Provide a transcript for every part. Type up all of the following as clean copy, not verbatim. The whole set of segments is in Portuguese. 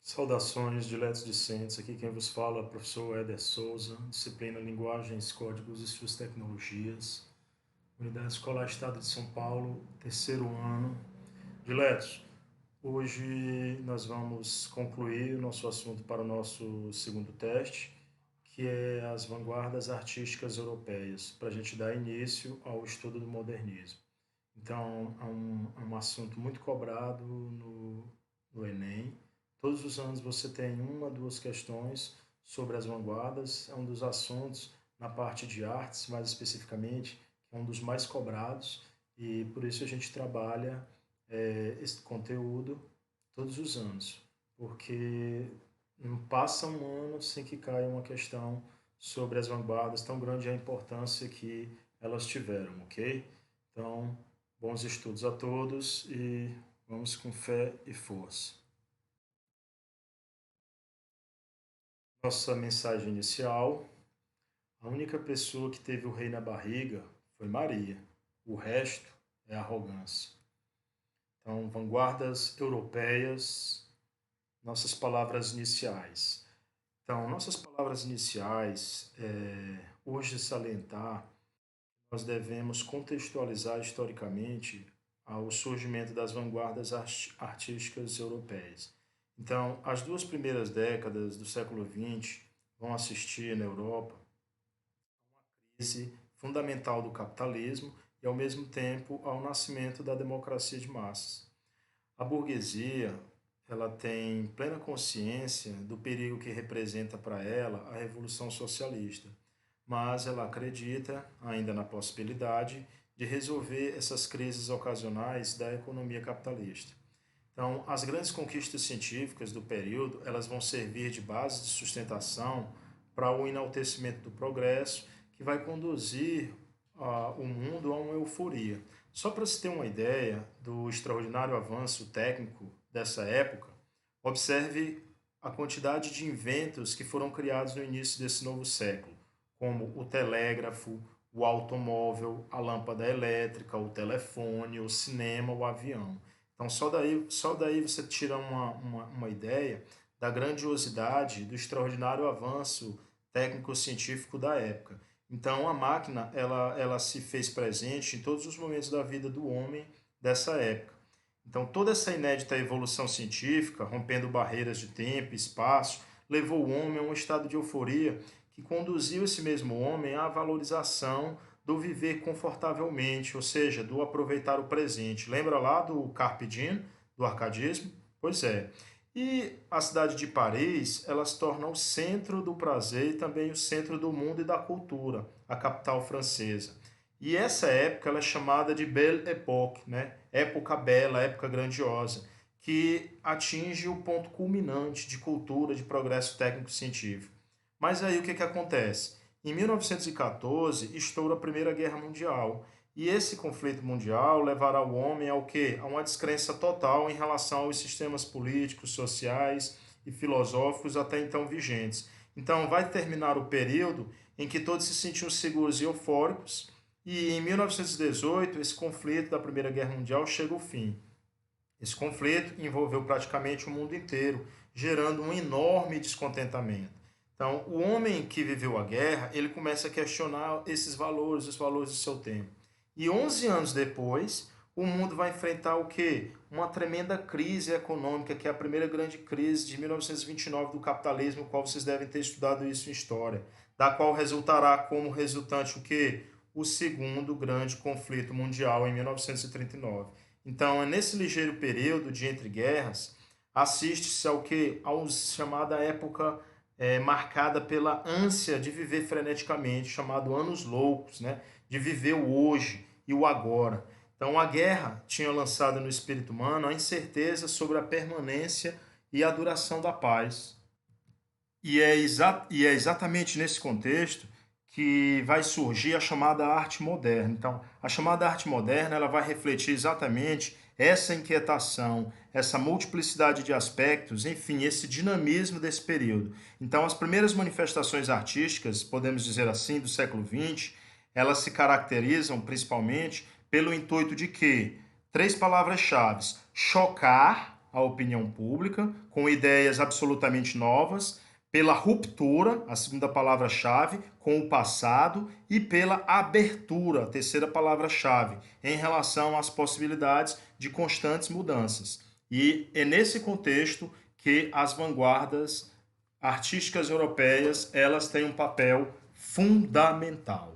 Saudações, diletos discentes. Aqui quem vos fala é o professor Éder Souza, disciplina Linguagens, Códigos e suas Tecnologias, Unidade Escolar Estado de São Paulo, terceiro ano. Diletos, hoje nós vamos concluir o nosso assunto para o nosso segundo teste, que é as vanguardas artísticas europeias, para a gente dar início ao estudo do modernismo. Então, é um assunto muito cobrado no Enem. Todos os anos você tem uma, duas questões sobre as vanguardas. É um dos assuntos na parte de artes, mais especificamente, que é um dos mais cobrados. E por isso a gente trabalha esse conteúdo todos os anos. Porque não passa um ano sem que caia uma questão sobre as vanguardas, tão grande é a importância que elas tiveram, ok? Então, bons estudos a todos e vamos com fé e força. Nossa mensagem inicial: a única pessoa que teve o rei na barriga foi Maria. O resto é arrogância. Então, vanguardas europeias, nossas palavras iniciais. Então, nossas palavras iniciais, hoje salientar, nós devemos contextualizar historicamente ao surgimento das vanguardas artísticas europeias. Então, as duas primeiras décadas do século XX vão assistir na Europa crise fundamental do capitalismo e, ao mesmo tempo, ao nascimento da democracia de massas. A burguesia, ela tem plena consciência do perigo que representa para ela a revolução socialista, mas ela acredita ainda na possibilidade de resolver essas crises ocasionais da economia capitalista. Então, as grandes conquistas científicas do período, elas vão servir de base de sustentação para o enaltecimento do progresso, que vai conduzir o mundo a uma euforia. Só para se ter uma ideia do extraordinário avanço técnico dessa época, observe a quantidade de inventos que foram criados no início desse novo século, como o telégrafo, o automóvel, a lâmpada elétrica, o telefone, o cinema, o avião. Então, só daí você tira uma ideia da grandiosidade, do extraordinário avanço técnico-científico da época. Então, a máquina ela se fez presente em todos os momentos da vida do homem dessa época. Então, toda essa inédita evolução científica, rompendo barreiras de tempo e espaço, levou o homem a um estado de euforia que conduziu esse mesmo homem à valorização do viver confortavelmente, ou seja, do aproveitar o presente. Lembra lá do Carpe Diem, do arcadismo? Pois é. E a cidade de Paris, ela se torna o centro do prazer e também o centro do mundo e da cultura, a capital francesa. E essa época ela é chamada de Belle Époque, né? Época bela, época grandiosa, que atinge o ponto culminante de cultura, de progresso técnico-científico. Mas aí o que acontece? Em 1914, estoura a Primeira Guerra Mundial. E esse conflito mundial levará o homem ao quê? A uma descrença total em relação aos sistemas políticos, sociais e filosóficos até então vigentes. Então, vai terminar o período em que todos se sentiam seguros e eufóricos, e em 1918, esse conflito da Primeira Guerra Mundial chega ao fim. Esse conflito envolveu praticamente o mundo inteiro, gerando um enorme descontentamento. Então, o homem que viveu a guerra, ele começa a questionar esses valores, os valores do seu tempo. E 11 anos depois, o mundo vai enfrentar o quê? Uma tremenda crise econômica, que é a primeira grande crise de 1929 do capitalismo, o qual vocês devem ter estudado isso em história, da qual resultará como resultante o quê? O segundo grande conflito mundial em 1939. Então, é nesse ligeiro período de entre guerras, assiste-se ao que? A chamada época marcada pela ânsia de viver freneticamente, chamado anos loucos, né? De viver o hoje e o agora. Então, a guerra tinha lançado no espírito humano a incerteza sobre a permanência e a duração da paz. E é exatamente nesse contexto que vai surgir a chamada arte moderna. Então, a chamada arte moderna ela vai refletir exatamente essa inquietação, essa multiplicidade de aspectos, enfim, esse dinamismo desse período. Então, as primeiras manifestações artísticas, podemos dizer assim, do século XX, elas se caracterizam principalmente pelo intuito de quê? Três palavras-chave: chocar, a opinião pública com ideias absolutamente novas, pela ruptura, a segunda palavra-chave, com o passado e pela abertura, a terceira palavra-chave, em relação às possibilidades de constantes mudanças. E é nesse contexto que as vanguardas artísticas europeias, elas têm um papel fundamental.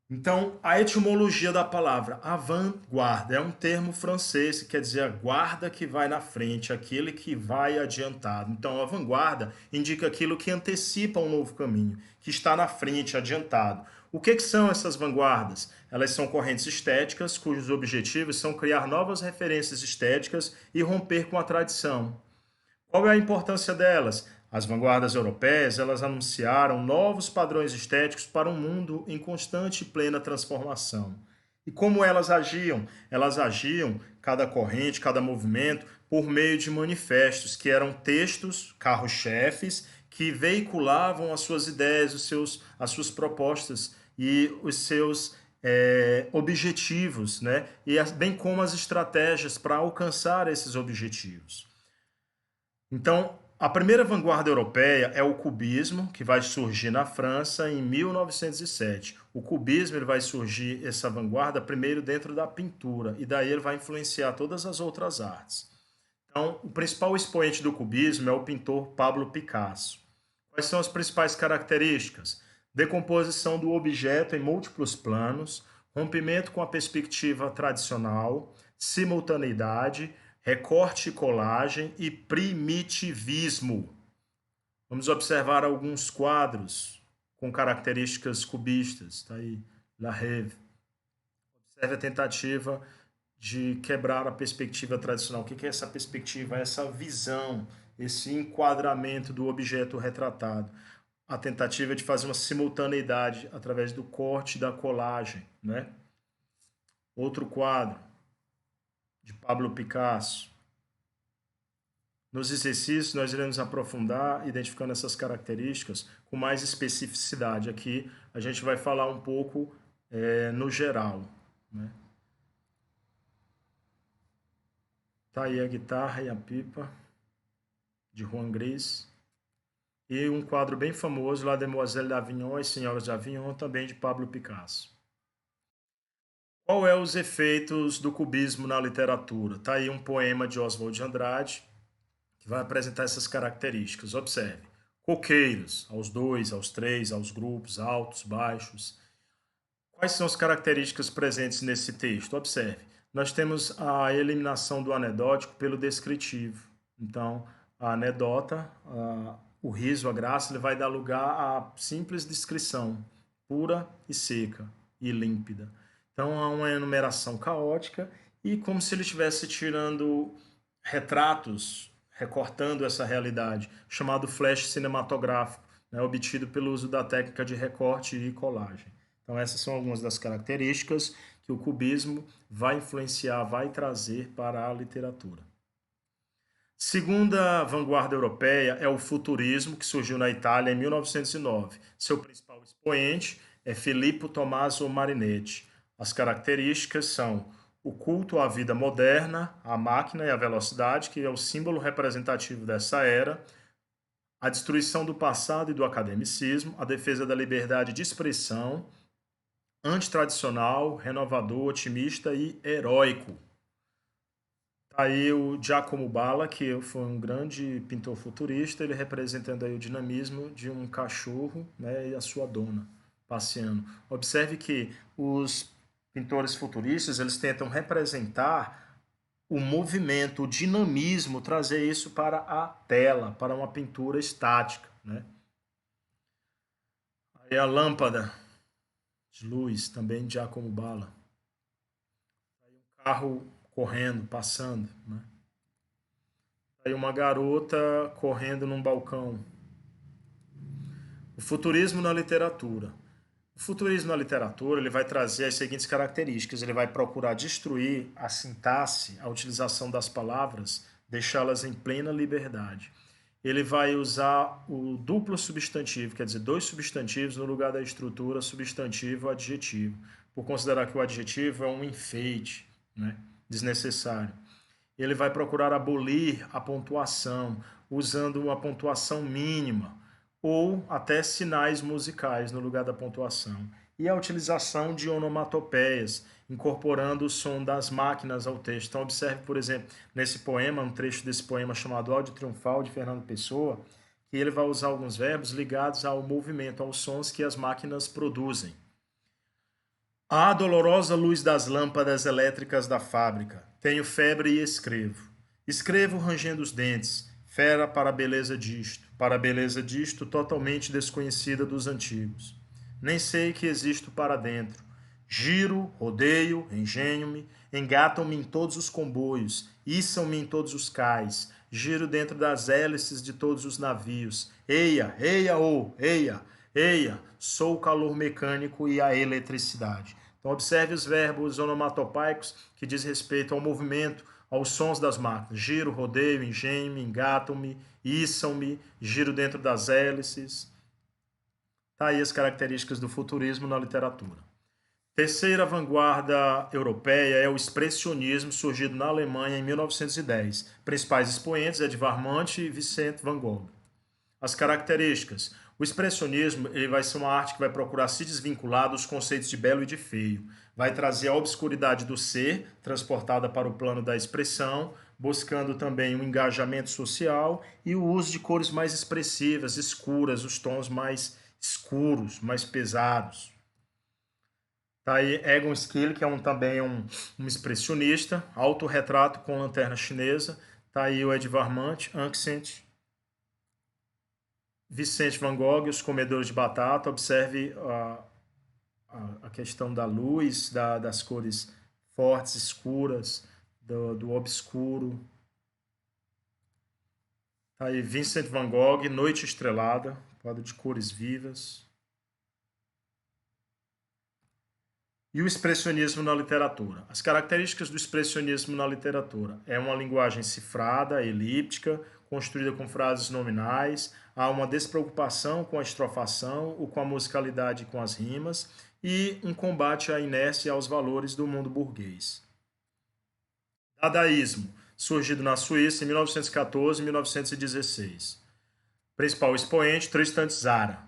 Então, a etimologia da palavra avant-garde é um termo francês que quer dizer a guarda que vai na frente, aquele que vai adiantado. Então, a vanguarda indica aquilo que antecipa um novo caminho, que está na frente, adiantado. O que são essas vanguardas? Elas são correntes estéticas cujos objetivos são criar novas referências estéticas e romper com a tradição. Qual é a importância delas? As vanguardas europeias, elas anunciaram novos padrões estéticos para um mundo em constante e plena transformação. E como elas agiam? Elas agiam, cada corrente, cada movimento, por meio de manifestos, que eram textos, carros-chefes, que veiculavam as suas ideias, as suas propostas e os seus objetivos, né? E bem como as estratégias para alcançar esses objetivos. Então, a primeira vanguarda europeia é o cubismo, que vai surgir na França em 1907. O cubismo ele vai surgir, essa vanguarda, primeiro dentro da pintura, e daí ele vai influenciar todas as outras artes. Então, o principal expoente do cubismo é o pintor Pablo Picasso. Quais são as principais características? Decomposição do objeto em múltiplos planos, rompimento com a perspectiva tradicional, simultaneidade, recorte e colagem e primitivismo. Vamos observar alguns quadros com características cubistas. Está aí, La Rêve. Observe a tentativa de quebrar a perspectiva tradicional. O que é essa perspectiva? Essa visão, esse enquadramento do objeto retratado. A tentativa de fazer uma simultaneidade através do corte e da colagem, né? Outro quadro de Pablo Picasso. Nos exercícios, nós iremos aprofundar, identificando essas características com mais especificidade. Aqui, a gente vai falar um pouco no geral, né? Tá aí a guitarra e a pipa, de Juan Gris. E um quadro bem famoso, La Demoiselle d'Avignon, As Senhoras de Avignon, também de Pablo Picasso. Qual é os efeitos do cubismo na literatura? Tá aí um poema de Oswald de Andrade, que vai apresentar essas características. Observe. Coqueiros, aos dois, aos três, aos grupos, altos, baixos. Quais são as características presentes nesse texto? Observe. Nós temos a eliminação do anedótico pelo descritivo. Então, a anedota, o riso, a graça, ele vai dar lugar à simples descrição, pura e seca e límpida. Então, há uma enumeração caótica e como se ele estivesse tirando retratos, recortando essa realidade, chamado flash cinematográfico, né, obtido pelo uso da técnica de recorte e colagem. Então, essas são algumas das características que o cubismo vai influenciar, vai trazer para a literatura. Segunda vanguarda europeia é o futurismo, que surgiu na Itália em 1909. Seu principal expoente é Filippo Tommaso Marinetti. As características são o culto à vida moderna, à máquina e à velocidade, que é o símbolo representativo dessa era, a destruição do passado e do academicismo, a defesa da liberdade de expressão, antitradicional, renovador, otimista e heróico. Aí o Giacomo Balla, que foi um grande pintor futurista, ele representando aí o dinamismo de um cachorro, né, e a sua dona passeando. Observe que os pintores futuristas, eles tentam representar o movimento, o dinamismo, trazer isso para a tela, para uma pintura estática, né? Aí a lâmpada de luz, também de Giacomo Balla. Aí um carro correndo, passando, né? Aí uma garota correndo num balcão. O futurismo na literatura. O futurismo na literatura ele vai trazer as seguintes características. Ele vai procurar destruir a sintaxe, a utilização das palavras, deixá-las em plena liberdade. Ele vai usar o duplo substantivo, quer dizer, dois substantivos no lugar da estrutura substantivo-adjetivo, por considerar que o adjetivo é um enfeite, né, desnecessário. ele vai procurar abolir a pontuação, usando uma pontuação mínima, ou até sinais musicais no lugar da pontuação. E a utilização de onomatopeias, incorporando o som das máquinas ao texto. Então, observe, por exemplo, nesse poema, um trecho desse poema chamado Ódio Triunfal, de Fernando Pessoa, que ele vai usar alguns verbos ligados ao movimento, aos sons que as máquinas produzem. À dolorosa luz das lâmpadas elétricas da fábrica, tenho febre e escrevo. Escrevo rangendo os dentes, fera para a beleza disto totalmente desconhecida dos antigos. Nem sei que existo para dentro. Giro, rodeio, engenho-me, engatam-me em todos os comboios, içam-me em todos os cais, giro dentro das hélices de todos os navios. Eia, eia, oh, eia, eia, sou o calor mecânico e a eletricidade. Então, observe os verbos onomatopeicos que diz respeito ao movimento, aos sons das máquinas. Giro, rodeio, engenho-me, engatam-me, içam-me, giro dentro das hélices. Tá aí as características do futurismo na literatura. Terceira vanguarda europeia é o expressionismo, surgido na Alemanha em 1910. Principais expoentes: Edvard Munch e Vincent van Gogh. As características: o expressionismo ele vai ser uma arte que vai procurar se desvincular dos conceitos de belo e de feio. Vai trazer a obscuridade do ser, transportada para o plano da expressão, buscando também um engajamento social e o uso de cores mais expressivas, escuras, os tons mais escuros, mais pesados. Tá aí Egon Schiele, que é também um expressionista, autorretrato com lanterna chinesa. Tá aí o Edvard Munch, Ancient, Vicente Van Gogh, Os Comedores de Batata. Observe a questão da luz, das cores fortes, escuras, do obscuro. Tá aí Vincent Van Gogh, Noite Estrelada, quadro de cores vivas. E o expressionismo na literatura. As características do expressionismo na literatura é uma linguagem cifrada, elíptica, construída com frases nominais, há uma despreocupação com a estrofação ou com a musicalidade e com as rimas, e um combate à inércia e aos valores do mundo burguês. Dadaísmo, surgido na Suíça em 1914 e 1916. Principal expoente, Tristan Tzara.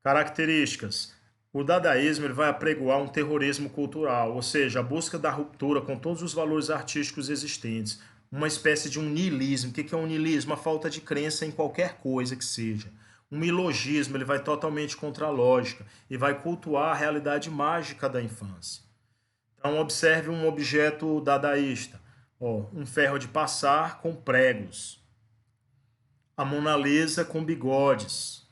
Características: o dadaísmo ele vai apregoar um terrorismo cultural, ou seja, a busca da ruptura com todos os valores artísticos existentes, uma espécie de um niilismo. O que é um niilismo? A falta de crença em qualquer coisa que seja. Um ilogismo, ele vai totalmente contra a lógica e vai cultuar a realidade mágica da infância. Então, observe um objeto dadaísta. Um ferro de passar com pregos. A Mona Lisa com bigodes.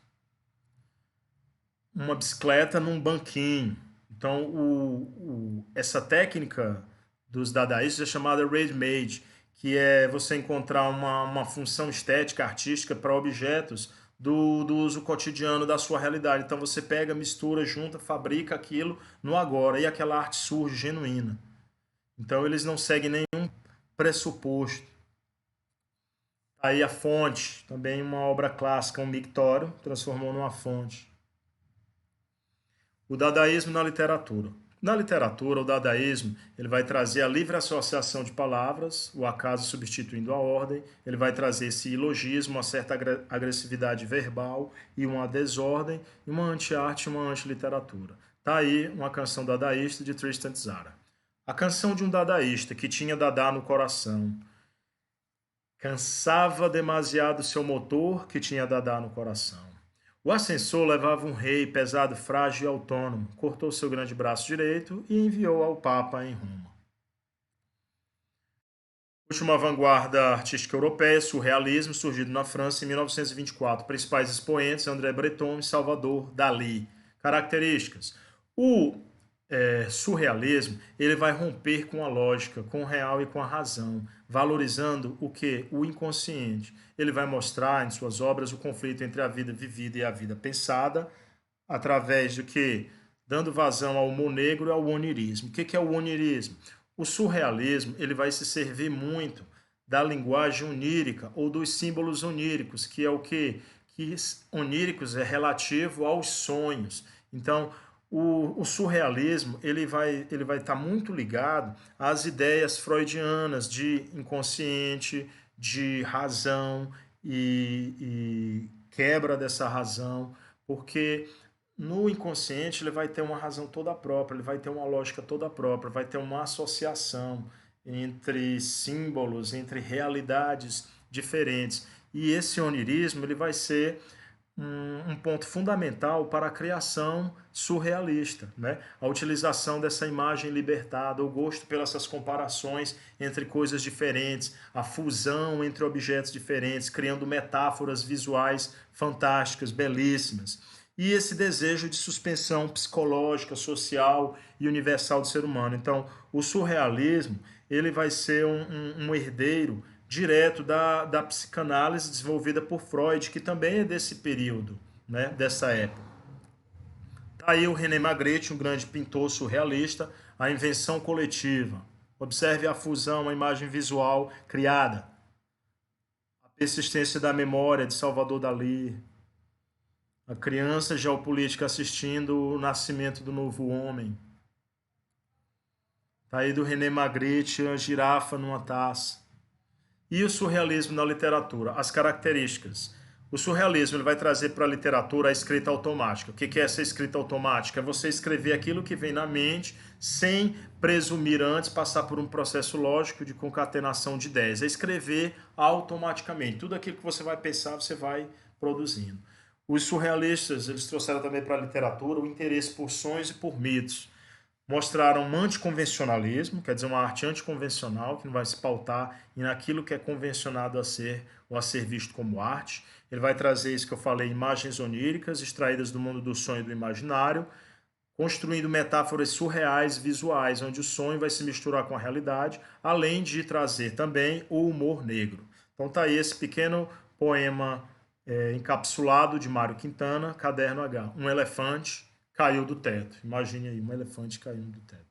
Uma bicicleta num banquinho. Então, essa técnica dos dadaístas é chamada ready-made, que é você encontrar uma função estética, artística para objetos do uso cotidiano da sua realidade. Então, você pega, mistura, junta, fabrica aquilo no agora e aquela arte surge genuína. Então, eles não seguem nenhum pressuposto. Aí a fonte, também uma obra clássica, um mictório, transformou numa fonte. O dadaísmo na literatura. Na literatura, o dadaísmo ele vai trazer a livre associação de palavras, o acaso substituindo a ordem, ele vai trazer esse ilogismo, uma certa agressividade verbal e uma desordem, e uma anti-arte e uma anti-literatura. Tá aí uma canção dadaísta de Tristan Tzara. A canção de um dadaísta que tinha Dadá no coração. Cansava demasiado seu motor que tinha Dadá no coração. O ascensor levava um rei pesado, frágil e autônomo, cortou seu grande braço direito e enviou ao Papa em Roma. Última vanguarda artística europeia, surrealismo, surgido na França em 1924. Principais expoentes: André Breton e Salvador Dalí. Características: o surrealismo ele vai romper com a lógica, com o real e com a razão, valorizando o que? O inconsciente. Ele vai mostrar em suas obras o conflito entre a vida vivida e a vida pensada, através do que? Dando vazão ao humor negro e ao onirismo. O que é o onirismo? O surrealismo ele vai se servir muito da linguagem onírica ou dos símbolos oníricos, que é o que? Que oníricos é relativo aos sonhos. Então, O surrealismo ele vai estar muito ligado às ideias freudianas de inconsciente, de razão e quebra dessa razão, porque no inconsciente ele vai ter uma razão toda própria, ele vai ter uma lógica toda própria, vai ter uma associação entre símbolos, entre realidades diferentes. E esse onirismo ele vai ser um ponto fundamental para a criação surrealista, né? A utilização dessa imagem libertada, o gosto pelas essas comparações entre coisas diferentes, a fusão entre objetos diferentes, criando metáforas visuais fantásticas, belíssimas. E esse desejo de suspensão psicológica, social e universal do ser humano. Então, o surrealismo ele vai ser um herdeiro direto da psicanálise desenvolvida por Freud, que também é desse período, né, dessa época. Tá aí o René Magritte, um grande pintor surrealista, a invenção coletiva. Observe a fusão, a imagem visual criada, a persistência da memória de Salvador Dalí, a criança geopolítica assistindo o nascimento do novo homem. Tá aí do René Magritte, a girafa numa taça. E o surrealismo na literatura, as características. O surrealismo ele vai trazer para a literatura a escrita automática. O que é essa escrita automática? É você escrever aquilo que vem na mente sem presumir antes, passar por um processo lógico de concatenação de ideias. É escrever automaticamente. Tudo aquilo que você vai pensar, você vai produzindo. Os surrealistas eles trouxeram também para a literatura o interesse por sonhos e por mitos. Mostraram um anticonvencionalismo, quer dizer, uma arte anticonvencional, que não vai se pautar naquilo que é convencionado a ser ou a ser visto como arte. Ele vai trazer isso que eu falei, imagens oníricas, extraídas do mundo do sonho e do imaginário, construindo metáforas surreais, visuais, onde o sonho vai se misturar com a realidade, além de trazer também o humor negro. Então tá aí esse pequeno poema encapsulado de Mário Quintana, Caderno H. Um elefante caiu do teto. Imagine aí, um elefante caindo do teto.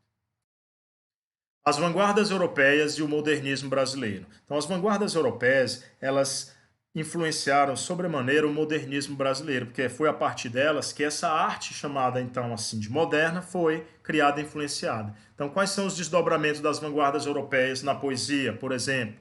As vanguardas europeias e o modernismo brasileiro. Então, as vanguardas europeias, elas influenciaram sobremaneira o modernismo brasileiro, porque foi a partir delas que essa arte chamada então assim de moderna foi criada e influenciada. Então, quais são os desdobramentos das vanguardas europeias na poesia, por exemplo?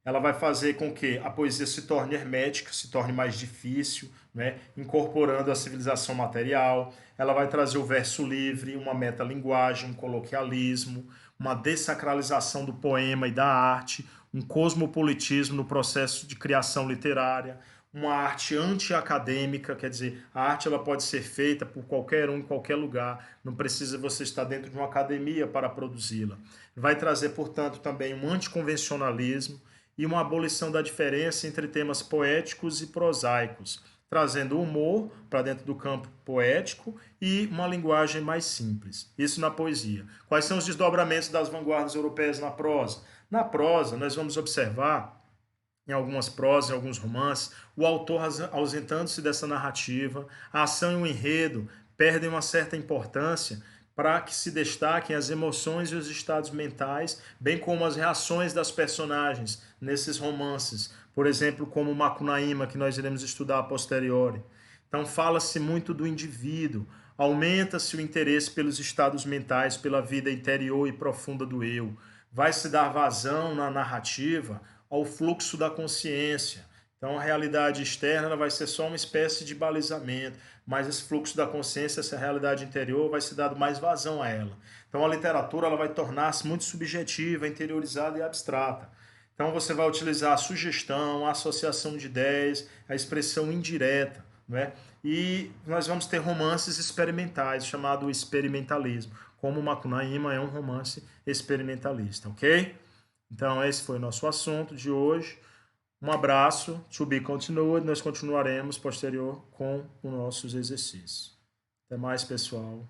Ela vai fazer com que a poesia se torne hermética, se torne mais difícil, né? Incorporando a civilização material. Ela vai trazer o verso livre, uma metalinguagem, um coloquialismo, uma dessacralização do poema e da arte, um cosmopolitismo no processo de criação literária, uma arte anti-acadêmica, quer dizer, a arte ela pode ser feita por qualquer um, em qualquer lugar, não precisa você estar dentro de uma academia para produzi-la. Vai trazer, portanto, também um anticonvencionalismo, e uma abolição da diferença entre temas poéticos e prosaicos, trazendo humor para dentro do campo poético e uma linguagem mais simples. Isso na poesia. Quais são os desdobramentos das vanguardas europeias na prosa? Na prosa, nós vamos observar, em algumas prosas, em alguns romances, o autor ausentando-se dessa narrativa, a ação e o enredo perdem uma certa importância para que se destaquem as emoções e os estados mentais, bem como as reações das personagens nesses romances, por exemplo, como Macunaíma, que nós iremos estudar a posteriori. Então fala-se muito do indivíduo, aumenta-se o interesse pelos estados mentais, pela vida interior e profunda do eu. Vai se dar vazão na narrativa ao fluxo da consciência. Então a realidade externa ela vai ser só uma espécie de balizamento, mas esse fluxo da consciência, essa realidade interior, vai ser dado mais vazão a ela. Então a literatura ela vai tornar-se muito subjetiva, interiorizada e abstrata. Então você vai utilizar a sugestão, a associação de ideias, a expressão indireta, né? E nós vamos ter romances experimentais, chamado experimentalismo, como Macunaíma é um romance experimentalista, ok? Então esse foi o nosso assunto de hoje. Um abraço, to be continued, nós continuaremos posterior com os nossos exercícios. Até mais, pessoal.